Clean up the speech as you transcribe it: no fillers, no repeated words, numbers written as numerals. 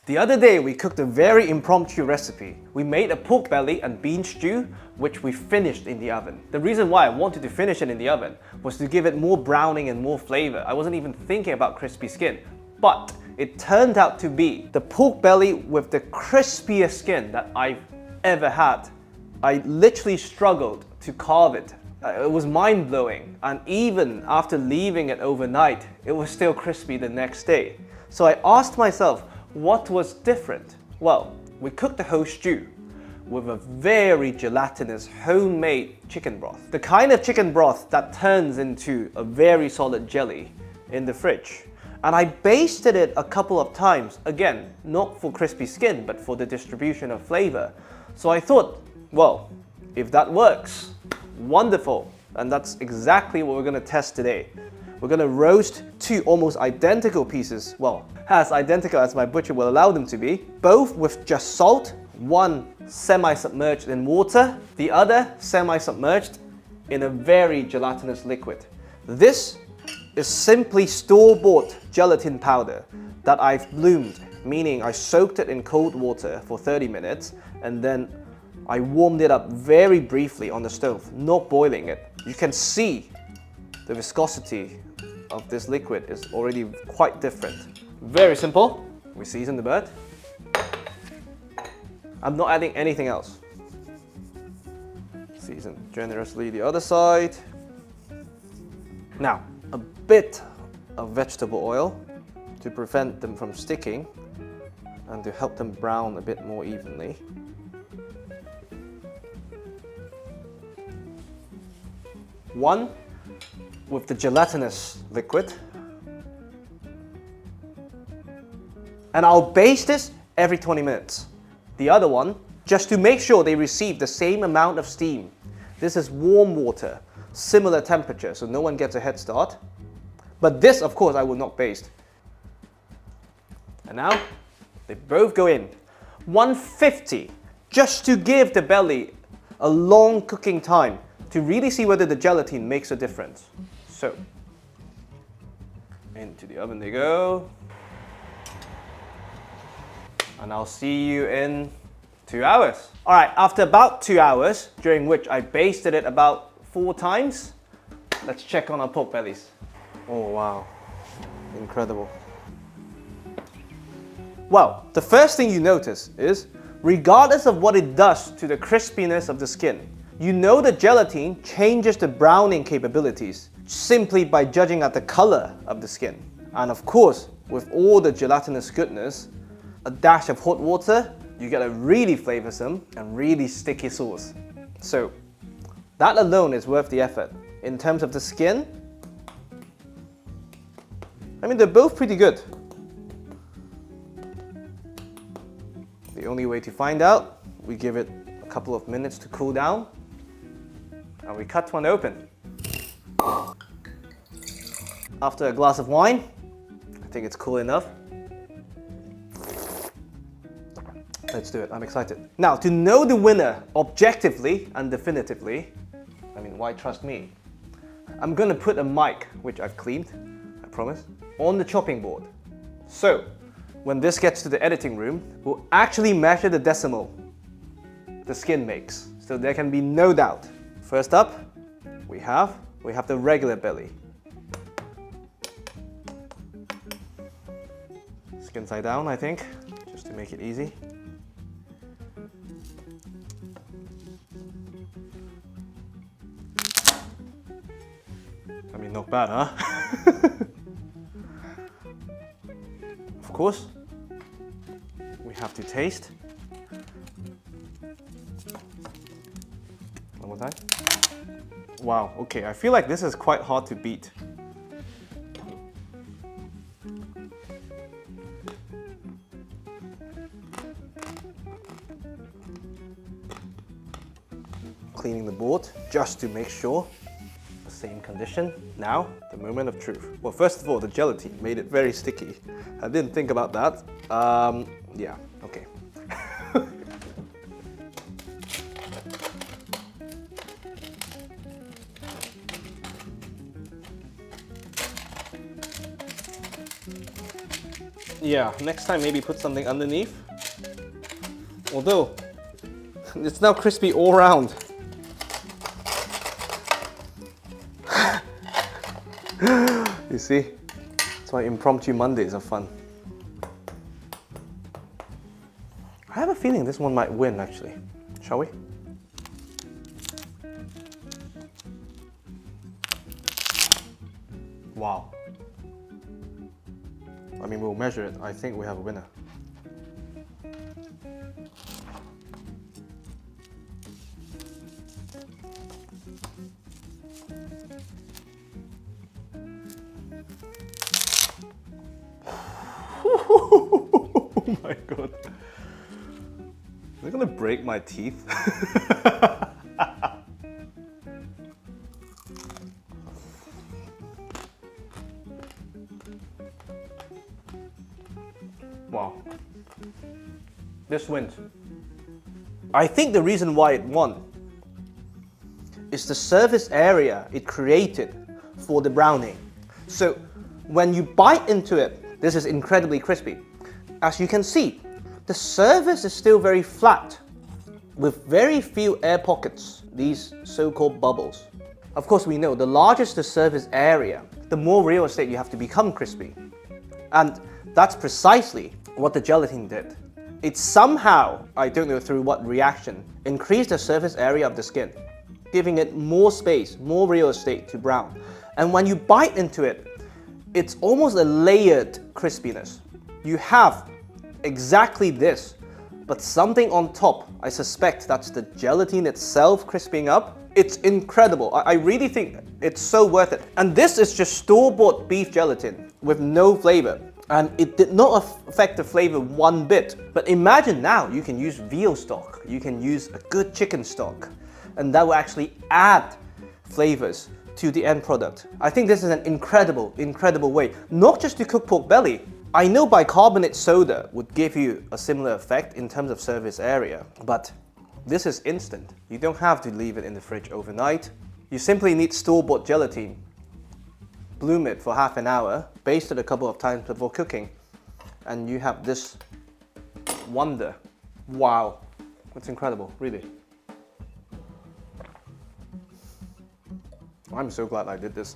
The other day we cooked a very impromptu recipe. We made a pork belly and bean stew, which we finished in the oven. The reason why I wanted to finish it in the oven was to give it more browning and more flavor. I wasn't even thinking about crispy skin, but it turned out to be the pork belly with the crispiest skin that I've ever had. I literally struggled to carve it. It was mind-blowing, and even after leaving it overnight, it was still crispy the next day. So I asked myself, what was different? Well, we cooked the whole stew with a very gelatinous homemade chicken broth. The kind of chicken broth that turns into a very solid jelly in the fridge. And I basted it a couple of times, again, not for crispy skin, but for the distribution of flavor. So I thought, well, if that works, wonderful. And that's exactly what we're gonna test today. We're gonna roast two almost identical pieces, well, as identical as my butcher will allow them to be, both with just salt, one semi-submerged in water, the other semi-submerged in a very gelatinous liquid. This is simply store-bought gelatin powder that I've bloomed, meaning I soaked it in cold water for 30 minutes and then I warmed it up very briefly on the stove, not boiling it. You can see the viscosity of this liquid is already quite different. Very simple. We season the bird. I'm not adding anything else. Season generously the other side. Now, a bit of vegetable oil to prevent them from sticking and to help them brown a bit more evenly. One with the gelatinous liquid. And I'll baste this every 20 minutes. The other one, just to make sure they receive the same amount of steam. This is warm water, similar temperature, so no one gets a head start. But this, of course, I will not baste. And now, they both go in. 150, just to give the belly a long cooking time to really see whether the gelatin makes a difference. So, into the oven they go. And I'll see you in 2 hours. All right, after about 2 hours, during which I basted it about 4 times, let's check on our pork bellies. Oh wow, incredible. Well, the first thing you notice is, regardless of what it does to the crispiness of the skin, you know the gelatin changes the browning capabilities simply by judging at the color of the skin. And of course, with all the gelatinous goodness, a dash of hot water, you get a really flavorsome and really sticky sauce. So that alone is worth the effort. In terms of the skin, I mean, they're both pretty good. The only way to find out, we give it a couple of minutes to cool down and we cut one open. After a glass of wine, I think it's cool enough. Let's do it, I'm excited. Now, to know the winner objectively and definitively, I mean, why trust me? I'm gonna put a mic, which I've cleaned, I promise, on the chopping board. So, when this gets to the editing room, we'll actually measure the decimal the skin makes, so there can be no doubt. First up, we have the regular belly. Skin side down, I think, just to make it easy. I mean, not bad, huh? Of course, we have to taste. One more time. Wow, okay, I feel like this is quite hard to beat. Cleaning the board just to make sure. Same condition. Now, the moment of truth. Well, first of all, the gelatin made it very sticky. I didn't think about that. Yeah, okay. Yeah, next time maybe put something underneath. Although, it's now crispy all around. You see? That's why impromptu Mondays are fun. I have a feeling this one might win actually. Shall we? Wow. I mean, we'll measure it. I think we have a winner. Oh my god. They're gonna break my teeth. Wow. This wins. I think the reason why it won is the surface area it created for the browning. So when you bite into it, this is incredibly crispy. As you can see, the surface is still very flat with very few air pockets, these so-called bubbles. Of course, we know the larger the surface area, the more real estate you have to become crispy. And that's precisely what the gelatin did. It somehow, I don't know through what reaction, increased the surface area of the skin, giving it more space, more real estate to brown. And when you bite into it, it's almost a layered crispiness. You have exactly this, but something on top. I suspect that's the gelatin itself crisping up. It's incredible. I really think it's so worth it. And this is just store-bought beef gelatin with no flavor. And it did not affect the flavor one bit. But imagine now you can use veal stock, you can use a good chicken stock, and that will actually add flavors to the end product. I think this is an incredible, incredible way, not just to cook pork belly. I know bicarbonate soda would give you a similar effect in terms of surface area, but this is instant. You don't have to leave it in the fridge overnight. You simply need store-bought gelatin. Bloom it for half an hour, baste it a couple of times before cooking, and you have this wonder. Wow, that's incredible, really. I'm so glad I did this.